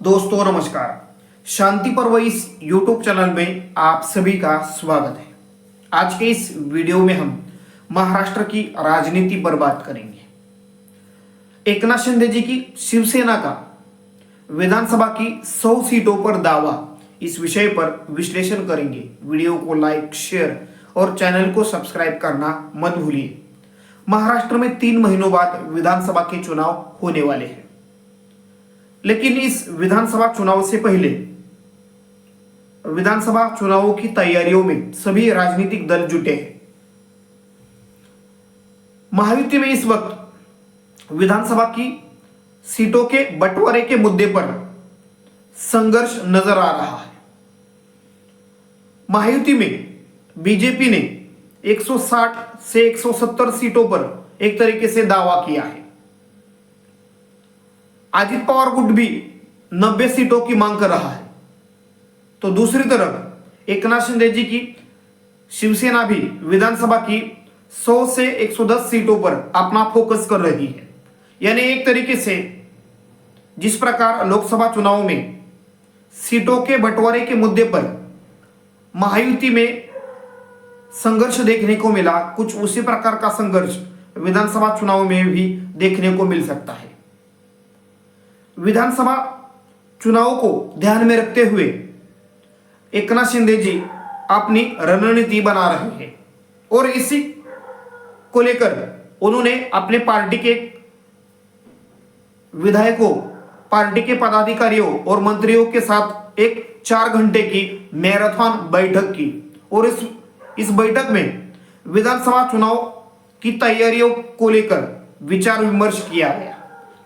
दोस्तों नमस्कार। शांति पर्व इस YouTube चैनल में आप सभी का स्वागत है। आज के इस वीडियो में हम महाराष्ट्र की राजनीति पर बात करेंगे। एकनाथ शिंदे जी की शिवसेना का विधानसभा की 100 सीटों पर दावा, इस विषय पर विश्लेषण करेंगे। वीडियो को लाइक, शेयर और चैनल को सब्सक्राइब करना मत भूलिए। महाराष्ट्र में 3 महीनों बाद विधानसभा के चुनाव होने वाले हैं, लेकिन इस विधानसभा चुनाव से पहले विधानसभा चुनावों की तैयारियों में सभी राजनीतिक दल जुटे हैं। महायुति में इस वक्त विधानसभा की सीटों के बंटवारे के मुद्दे पर संघर्ष नजर आ रहा है। महायुति में बीजेपी ने 160 से 170 सीटों पर एक तरीके से दावा किया है। अजित पवार गुट भी 90 सीटों की मांग कर रहा है, तो दूसरी तरफ एकनाथ शिंदे जी की शिवसेना भी विधानसभा की 100 से 110 सीटों पर अपना फोकस कर रही है। यानी एक तरीके से जिस प्रकार लोकसभा चुनाव में सीटों के बंटवारे के मुद्दे पर महायुति में संघर्ष देखने को मिला, कुछ उसी प्रकार का संघर्ष विधानसभा चुनाव में भी देखने को मिल सकता है। विधानसभा चुनाव को ध्यान में रखते हुए एकनाथ शिंदे जी अपनी रणनीति बना रहे हैं और इसी को लेकर उन्होंने अपने पार्टी के विधायकों, पार्टी के पदाधिकारियों और मंत्रियों के साथ एक 4 घंटे की मैराथन बैठक की और इस बैठक में विधानसभा चुनाव की तैयारियों को लेकर विचार विमर्श किया गया।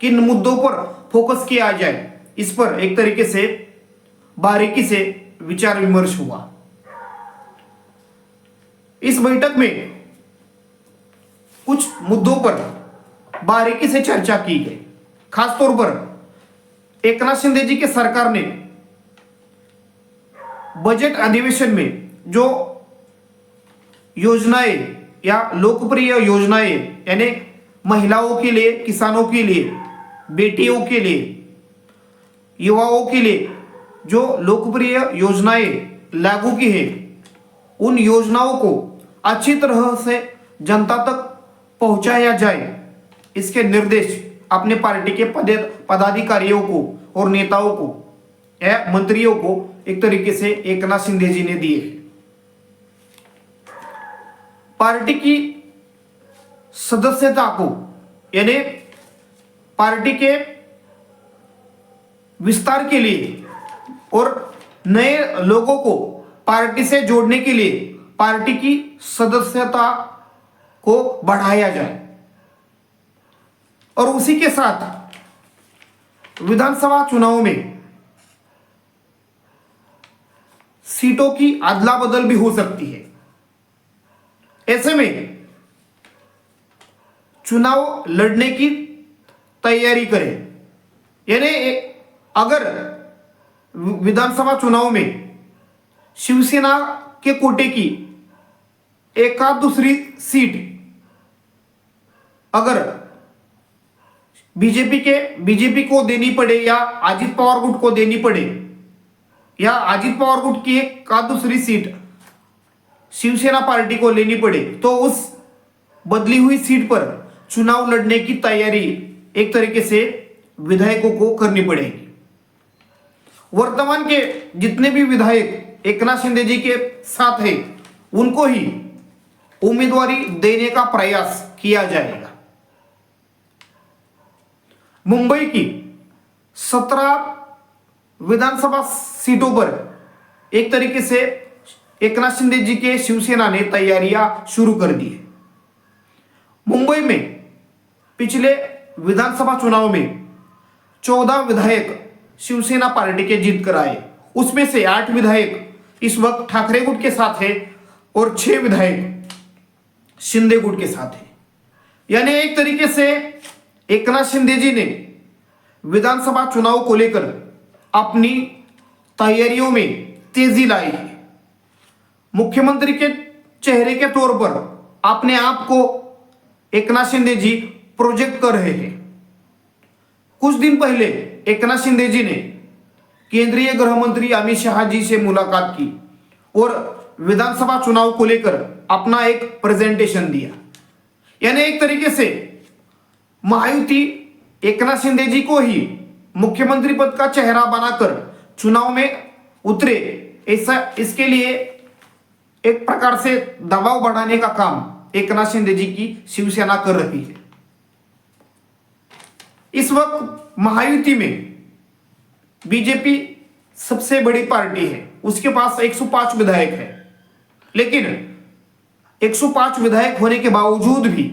किन मुद्दों पर फोकस किया जाए, इस पर एक तरीके से बारीकी से विचार विमर्श हुआ। इस बैठक में कुछ मुद्दों पर बारीकी से चर्चा की गई। खासतौर पर एकनाथ शिंदे जी के सरकार ने बजट अधिवेशन में जो योजनाएं या लोकप्रिय योजनाएं, यानी महिलाओं के लिए, किसानों के लिए, बेटियों के लिए, युवाओं के लिए जो लोकप्रिय योजनाएं लागू की है, उन योजनाओं को अच्छी तरह से जनता तक पहुंचाया जाए, इसके निर्देश अपने पार्टी के पदाधिकारियों को और नेताओं को या मंत्रियों को एक तरीके से एकनाथ शिंदे जी ने दिए। पार्टी की सदस्यता को, यानी पार्टी के विस्तार के लिए और नए लोगों को पार्टी से जोड़ने के लिए पार्टी की सदस्यता को बढ़ाया जाए और उसी के साथ विधानसभा चुनाव में सीटों की अदला बदल भी हो सकती है। ऐसे में चुनाव लड़ने की तैयारी करें। यानी अगर विधानसभा चुनाव में शिवसेना के कोटे की एकाध दूसरी सीट अगर बीजेपी को देनी पड़े या अजित पवार गुट को देनी पड़े, या अजित पवार गुट की एकाध दूसरी सीट शिवसेना पार्टी को लेनी पड़े, तो उस बदली हुई सीट पर चुनाव लड़ने की तैयारी एक तरीके से विधायकों को करनी पड़ेगी। वर्तमान के जितने भी विधायक एकनाथ शिंदे जी के साथ हैं, उनको ही उम्मीदवारी देने का प्रयास किया जाएगा। मुंबई की 17 विधानसभा सीटों पर एक तरीके से एकनाथ शिंदे जी के शिवसेना ने तैयारियां शुरू कर दी है। मुंबई में पिछले विधानसभा चुनाव में 14 विधायक शिवसेना पार्टी के जीत कर आए, उसमें से 8 विधायक इस वक्त ठाकरे गुट के साथ है और 6 विधायक शिंदे गुट के साथ है। यानी एक तरीके से एकनाथ शिंदे जी ने विधानसभा चुनाव को लेकर अपनी तैयारियों में तेजी लाई है। मुख्यमंत्री के चेहरे के तौर पर अपने आप को एकनाथ शिंदे जी प्रोजेक्ट कर रहे हैं। कुछ दिन पहले एकनाथ शिंदे जी ने केंद्रीय गृह मंत्री अमित शाह जी से मुलाकात की और विधानसभा चुनाव को लेकर अपना एक प्रेजेंटेशन दिया। यानी एक तरीके से महायुति एकनाथ शिंदे जी को ही मुख्यमंत्री पद का चेहरा बनाकर चुनाव में उतरे, ऐसा इसके लिए एक प्रकार से दबाव बढ़ाने का काम एकनाथ शिंदे जी की शिवसेना कर रही है। इस वक्त महायुति में बीजेपी सबसे बड़ी पार्टी है, उसके पास 105 विधायक है, लेकिन 105 विधायक होने के बावजूद भी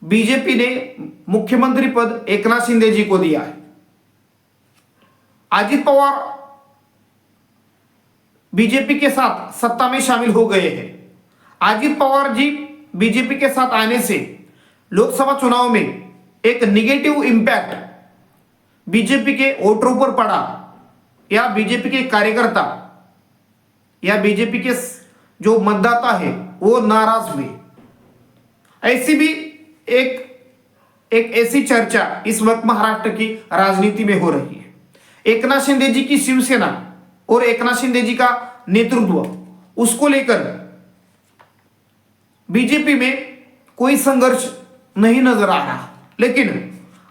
बीजेपी ने मुख्यमंत्री पद एकनाथ शिंदे जी को दिया है। अजित पवार बीजेपी के साथ सत्ता में शामिल हो गए हैं। अजित पवार जी बीजेपी के साथ आने से लोकसभा चुनाव में एक निगेटिव इंपैक्ट बीजेपी के वोटरों पर पड़ा, या बीजेपी के कार्यकर्ता या बीजेपी के जो मतदाता है वो नाराज हुए। ऐसी भी एक ऐसी चर्चा इस वक्त महाराष्ट्र की राजनीति में हो रही है। एकनाथ शिंदे जी की शिवसेना और एकनाथ शिंदे जी का नेतृत्व, उसको लेकर बीजेपी में कोई संघर्ष नहीं नजर आ रहा, लेकिन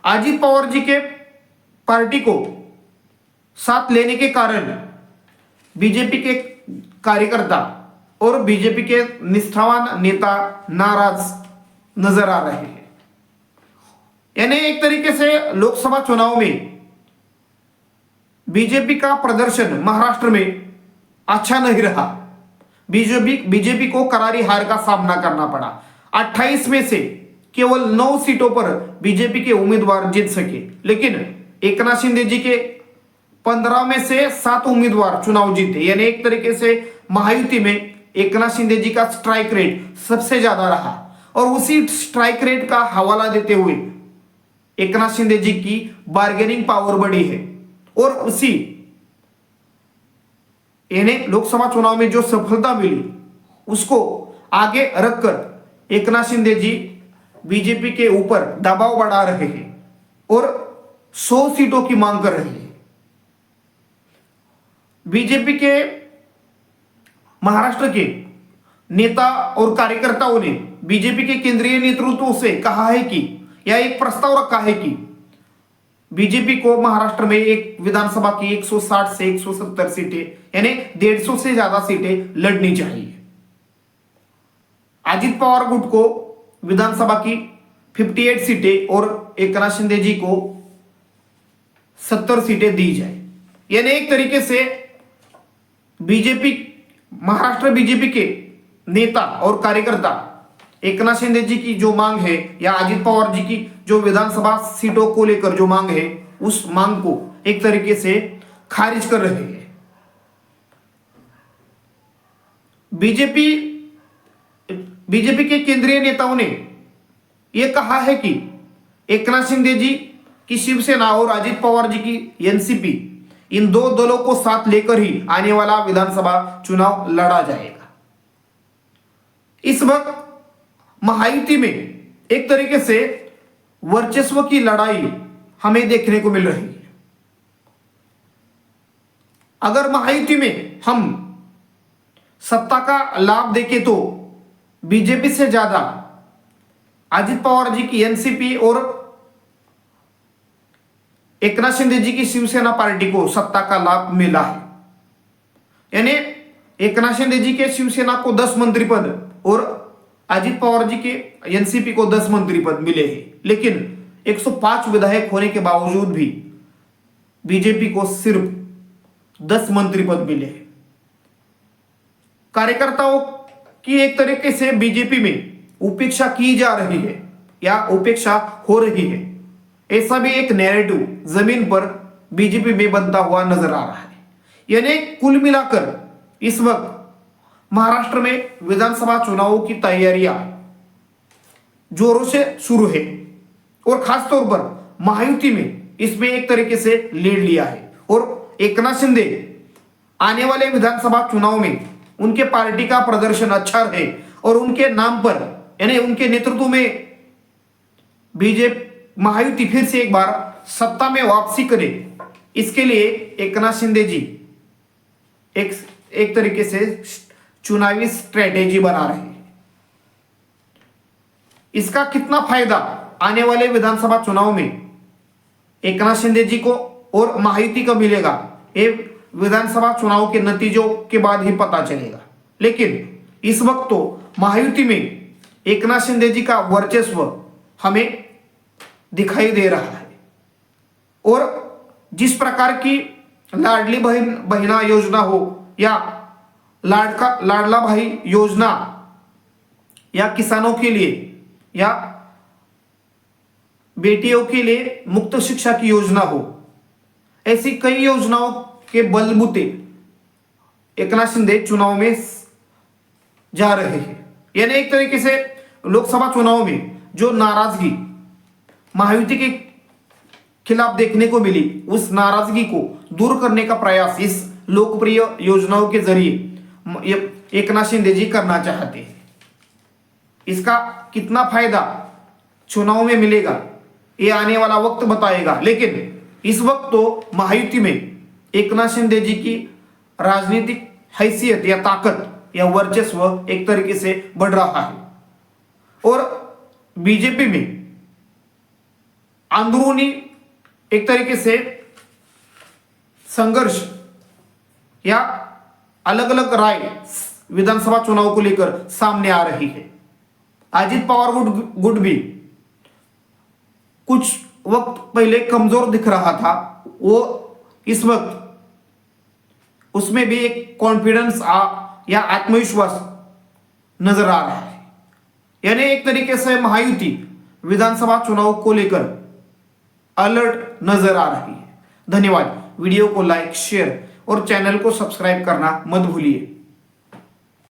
अजित पवार जी के पार्टी को साथ लेने के कारण बीजेपी के कार्यकर्ता और बीजेपी के निष्ठावान नेता नाराज नजर आ रहे हैं। यानी एक तरीके से लोकसभा चुनाव में बीजेपी का प्रदर्शन महाराष्ट्र में अच्छा नहीं रहा। बीजेपी को करारी हार का सामना करना पड़ा। 28 में से केवल 9 सीटों पर बीजेपी के उम्मीदवार जीत सके, लेकिन एकनाथ शिंदे जी के 15 में से 7 उम्मीदवार चुनाव जीते। यानी एक तरीके से महायुति में एकनाथ शिंदे जी का स्ट्राइक रेट सबसे ज्यादा रहा, और उसी स्ट्राइक रेट का हवाला देते हुए एकनाथ शिंदे जी की बार्गेनिंग पावर बढ़ी है, और उसी इन्हें लोकसभा चुनाव में जो सफलता मिली उसको आगे रखकर एकनाथ शिंदे जी बीजेपी के ऊपर दबाव बढ़ा रहे हैं और 100 सीटों की मांग कर रहे हैं। बीजेपी के महाराष्ट्र के नेता और कार्यकर्ताओं ने बीजेपी के केंद्रीय नेतृत्व से कहा है कि, या एक प्रस्ताव रखा है कि बीजेपी को महाराष्ट्र में एक विधानसभा की 160 से 170 सीटें, यानी 150 से ज्यादा सीटें लड़नी चाहिए। अजित पवार गुट को विधानसभा की 58 सीटें और एकनाथ शिंदे जी को 70 सीटें दी जाए। यानी एक तरीके से बीजेपी, महाराष्ट्र बीजेपी के नेता और कार्यकर्ता एकनाथ शिंदे जी की जो मांग है या अजित पवार जी की जो विधानसभा सीटों को लेकर जो मांग है, उस मांग को एक तरीके से खारिज कर रहे हैं। बीजेपी के केंद्रीय नेताओं ने यह कहा है कि एकनाथ शिंदे जी की शिवसेना और अजित पवार जी की एनसीपी, इन 2 दलों को साथ लेकर ही आने वाला विधानसभा चुनाव लड़ा जाएगा। इस वक्त महायुति में एक तरीके से वर्चस्व की लड़ाई हमें देखने को मिल रही है। अगर महायुति में हम सत्ता का लाभ देखें तो बीजेपी से ज्यादा अजित पवार जी की एनसीपी और एकनाथ शिंदे जी की शिवसेना पार्टी को सत्ता का लाभ मिला है। यानी एकनाथ शिंदे जी के शिवसेना को 10 मंत्री पद और अजित पवार जी के एनसीपी को 10 मंत्री पद मिले हैं, लेकिन 105 विधायक होने के बावजूद भी बीजेपी को सिर्फ 10 मंत्री पद मिले हैं। कार्यकर्ताओं की एक तरीके से बीजेपी में उपेक्षा की जा रही है या उपेक्षा हो रही है, ऐसा भी एक नैरेटिव जमीन पर बीजेपी में बनता हुआ नजर आ रहा है। यानी कुल मिलाकर इस वक्त महाराष्ट्र में विधानसभा चुनावों की तैयारियां जोरों से शुरू है, और खासतौर पर महायुति में इसमें एक तरीके से लीड लिया है, और एकनाथ शिंदे आने वाले विधानसभा चुनाव में उनके पार्टी का प्रदर्शन अच्छा रहे और उनके नाम पर, यानी उनके नेतृत्व में बीजेपी महायुति फिर से एक बार सत्ता में वापसी करे, इसके लिए एकनाथ शिंदे जी एक तरीके से चुनावी स्ट्रेटेजी बना रहे हैं। इसका कितना फायदा आने वाले विधानसभा चुनाव में एकनाथ शिंदे जी को और महायुति को मिलेगा, ये विधानसभा चुनाव के नतीजों के बाद ही पता चलेगा। लेकिन इस वक्त तो महायुति में एकनाथ शिंदे जी का वर्चस्व हमें दिखाई दे रहा है और जिस प्रकार की लाडली बहिना योजना हो या लाडला भाई योजना या किसानों के लिए या बेटियों के लिए मुक्त शिक्षा की योजना हो, ऐसी कई योजनाओं के बलबूते एकनाथ शिंदे चुनाव में जा रहे हैं। यानी एक तरीके से लोकसभा चुनाव में जो नाराजगी महायुति के खिलाफ देखने को मिली, उस नाराजगी को दूर करने का प्रयास इस लोकप्रिय योजनाओं के जरिए एकनाथ शिंदे जी करना चाहते हैं। इसका कितना फायदा चुनाव में मिलेगा ये आने वाला वक्त बताएगा। लेकिन इस वक्त तो महायुति में एकनाथ शिंदे जी की राजनीतिक हैसियत या ताकत या वर्चस्व एक तरीके से बढ़ रहा है और बीजेपी में अंदरूनी एक तरीके से संघर्ष या अलग अलग राय विधानसभा चुनाव को लेकर सामने आ रही है। अजित पवार गुट भी कुछ वक्त पहले कमजोर दिख रहा था, वो इस वक्त उसमें भी एक कॉन्फिडेंस या आत्मविश्वास नजर आ रहा है। यानी एक तरीके से महायुति विधानसभा चुनाव को लेकर अलर्ट नजर आ रही है। धन्यवाद। वीडियो को लाइक, शेयर और चैनल को सब्सक्राइब करना मत भूलिए।